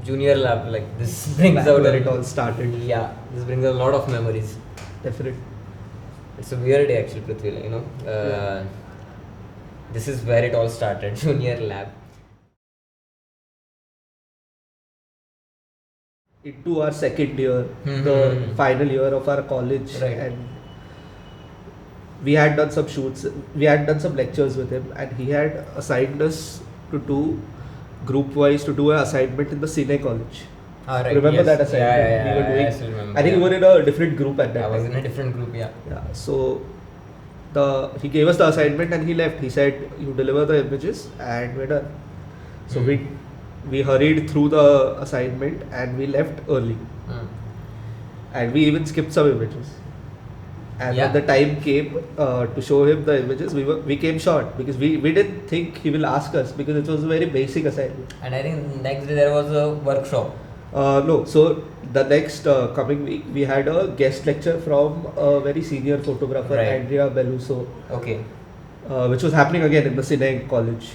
junior lab, like this brings Back out where it all started. Yeah, this brings a lot of memories. Definitely. It's a weird day actually, Prithvi, you know. This is where it all started, junior lab. Into our second year, the final year of our college, Right. and we had done some shoots, we had done some lectures with him, and he had assigned us to do group wise to do an assignment in the Cine college. Right, Remember yes. that assignment Yeah, we were doing? I still remember. I think we were in a different group at that I was time. in a different group, yeah. Yeah. So he gave us the assignment and he left. He said, "You deliver the images and we're done." So we hurried through the assignment and we left early. And we even skipped some images. And when the time came to show him the images, we came short because we didn't think he will ask us because it was a very basic assignment. And I think next day there was a workshop. No, so the next coming week we had a guest lecture from a very senior photographer, Andrea Belluso. Okay. Which was happening again in the Cine college.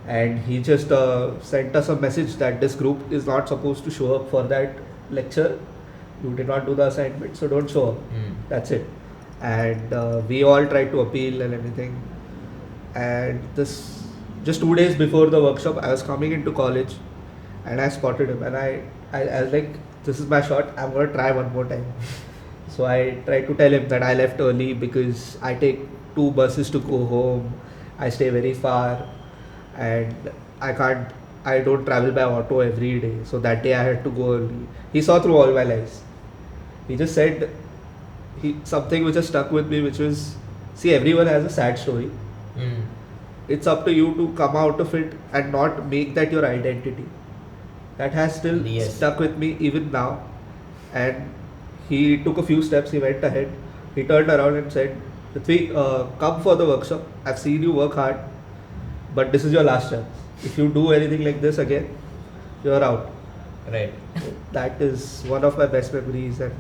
And he just sent us a message that this group is not supposed to show up for that lecture. You did not do the assignment, so don't show up. That's it. And we all tried to appeal and everything. And this, just 2 days before the workshop, I was coming into college and I spotted him and I was like, this is my shot, I'm going to try one more time. So I tried to tell him that I left early because I take 2 buses to go home, I stay very far, and I don't travel by auto every day. So that day I had to go early. He saw through all my lies. He just said something which has stuck with me, which was, see, everyone has a sad story. It's up to you to come out of it and not make that your identity. That has still stuck with me even now. And he took a few steps, he went ahead, he turned around and said, Prithvi, come for the workshop. I've seen you work hard, but this is your last chance. If you do anything like this again, you're out. Right. So that is one of my best memories and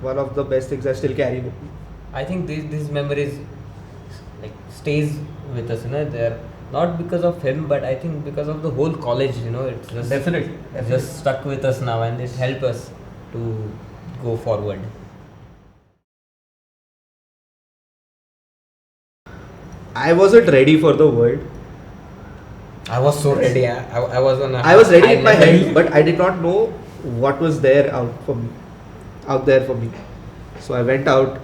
one of the best things I still carry with me. I think these memories like stays with us, you know. They're not because of him, but I think because of the whole college, you know. It's just Definitely. just stuck with us now, and it helps us to go forward. I wasn't ready for the world. I was so ready. I was on. I was ready in my head, but I did not know what was there out there for me. So I went out,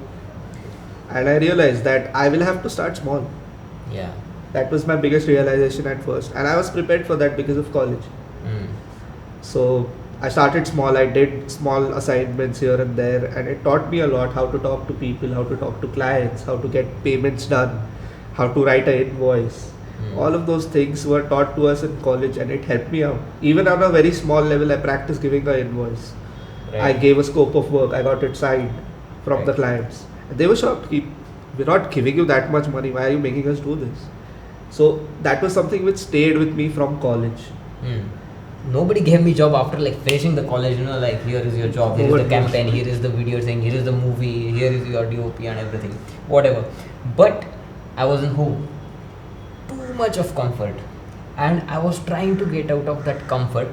and I realized that I will have to start small. Yeah. That was my biggest realization at first, and I was prepared for that because of college. So I started small. I did small assignments here and there, and it taught me a lot: how to talk to people, how to talk to clients, how to get payments done, how to write an invoice. All of those things were taught to us in college, and it helped me out. Even on a very small level, I practiced giving an invoice. Right. I gave a scope of work. I got it signed from the clients. And they were shocked. We're not giving you that much money. Why are you making us do this? So that was something which stayed with me from college. Nobody gave me job after like finishing the college, you know, like here is your job, here is the campaign, here is the video thing, here is the movie, here is your DOP and everything, whatever. But I was in home. Too much of comfort, and I was trying to get out of that comfort,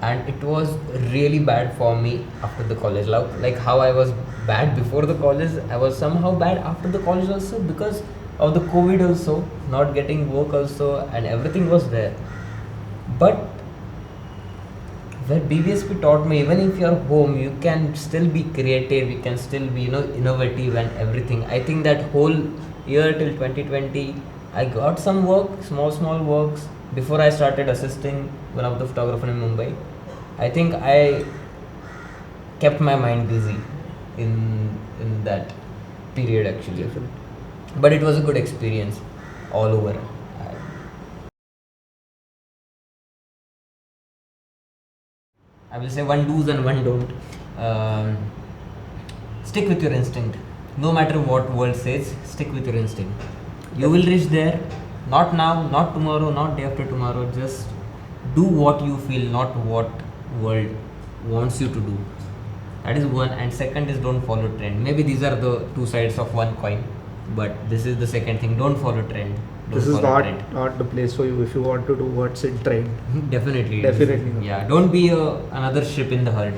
and it was really bad for me after the college. Like how I was bad before the college, I was somehow bad after the college also, because of the COVID also, not getting work also, and everything was there. But where BVSP taught me, even if you're home, you can still be creative, you can still be, you know, innovative and everything. I think that whole year till 2020, I got some work, small works, before I started assisting one of the photographers in Mumbai. I think I kept my mind busy in that period actually. But it was a good experience all over. I will say one do's and one don't. Stick with your instinct. No matter what world says, stick with your instinct. You will reach there. Not now, not tomorrow, not day after tomorrow. Just do what you feel, not what world wants you to do. That is one. And second is don't follow trend. Maybe these are the two sides of one coin. But this is the second thing. Don't follow trend. This is follow trend. not the place for you if you want to do what's in trend. Definitely. Definitely not. Yeah, don't be another ship in the herd.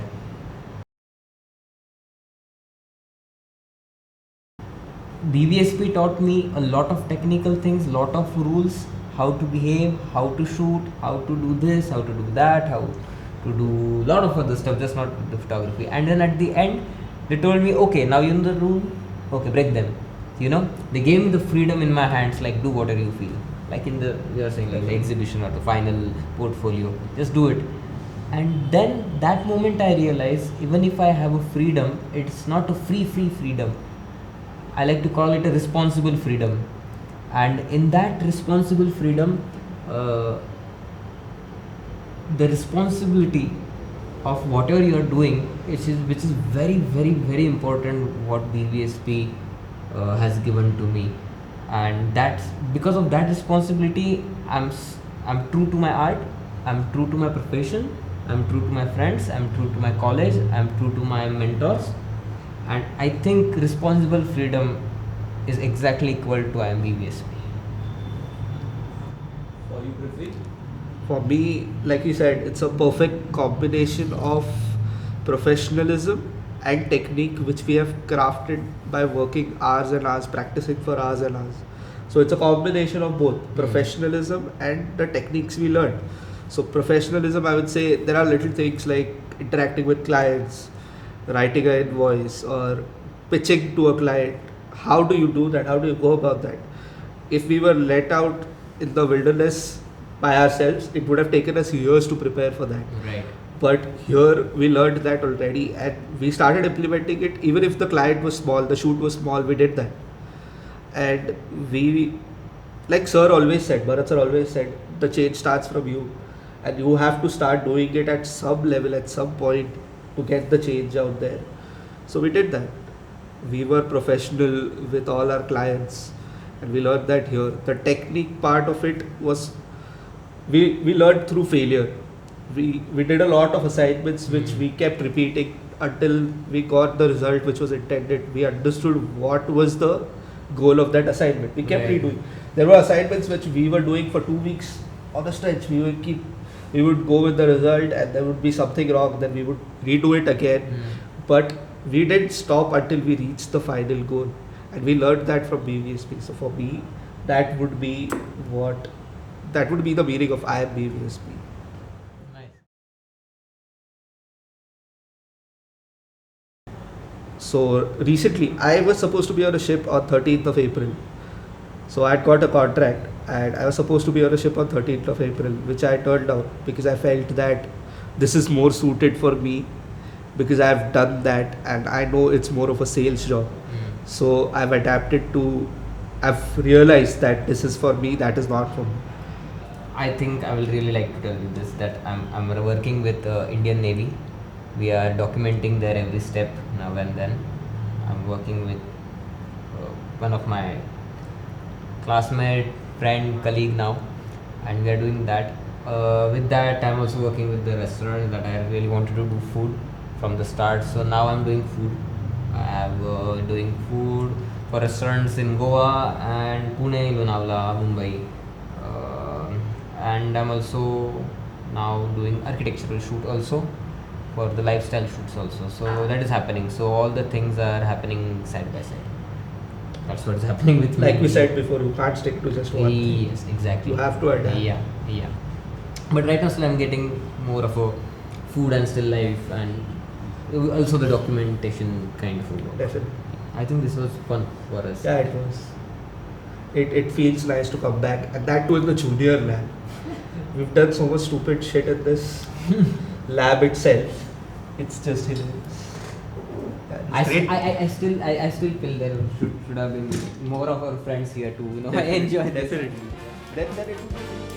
BVSP taught me a lot of technical things, lot of rules, how to behave, how to shoot, how to do this, how to do that, how to do lot of other stuff, just not the photography. And then at the end, they told me, okay, now you know the rule, okay, break them. You know, they gave me the freedom in my hands, like do whatever you feel. Like in the, you are saying, like the exhibition or the final portfolio, just do it. And then that moment I realized, even if I have a freedom, it's not a free freedom. I like to call it a responsible freedom. And in that responsible freedom, the responsibility of whatever you are doing, which is very important, what BVSP has given to me. And that's because of that responsibility, I'm true to my art, I'm true to my profession, I'm true to my friends, I'm true to my college, I'm true to my mentors. And I think responsible freedom is exactly equal to I AM BVSP. For you, Prithvi? For me, like you said, it's a perfect combination of professionalism and technique which we have crafted by working hours and hours, practicing for hours and hours. So it's a combination of both professionalism and the techniques we learn. So professionalism, I would say there are little things like interacting with clients, writing an invoice or pitching to a client. How do you do that? How do you go about that? If we were let out in the wilderness by ourselves, it would have taken us years to prepare for that. Right. But here we learned that already and we started implementing it. Even if the client was small, the shoot was small, we did that. And we, like sir always said, Bharat sir always said, the change starts from you. And you have to start doing it at some level, at some point to get the change out there. So we did that. We were professional with all our clients and we learned that here. The technique part of it was we learned through failure. We did a lot of assignments which we kept repeating until we got the result which was intended. We understood what was the goal of that assignment. We kept redoing. There were assignments which we were doing for 2 weeks on a stretch. We would go with the result and there would be something wrong, then we would redo it again. But we didn't stop until we reached the final goal. And we learned that from BVSP. So for me, that would be the meaning of I AM BVSP. Nice. So recently, I was supposed to be on a ship on 13th of April. So I had got a contract and I was supposed to be on a ship on 13th of April, which I turned down because I felt that this is more suited for me because I've done that and I know it's more of a sales job. So I've realized that this is for me, that is not for me. I think I will really like to tell you this, that I'm working with Indian Navy. We are documenting their every step now and then. I'm working with one of my classmate, friend, colleague now, and we are doing that. With that, I'm also working with the restaurant that I really wanted to do food from the start. So now I'm doing food. I'm doing food for restaurants in Goa and Pune, Lonavala, Mumbai. And I'm also now doing architectural shoot also for the lifestyle shoots also. So that is happening. So all the things are happening side by side. That's what is happening with me. Like we said before, you can't stick to just one thing. Yes, exactly. You have to adapt. Yeah. But right now still I'm getting more of a food and still life and also the documentation kind of work. Definitely. I think this was fun for us. Yeah, it was. It feels nice to come back, and that too in the junior lab. We've done so much stupid shit in this lab itself. It's just hilarious. Yeah, it's great. I still feel there should have been more of our friends here too. You know, I enjoy this. Definitely. Then it would be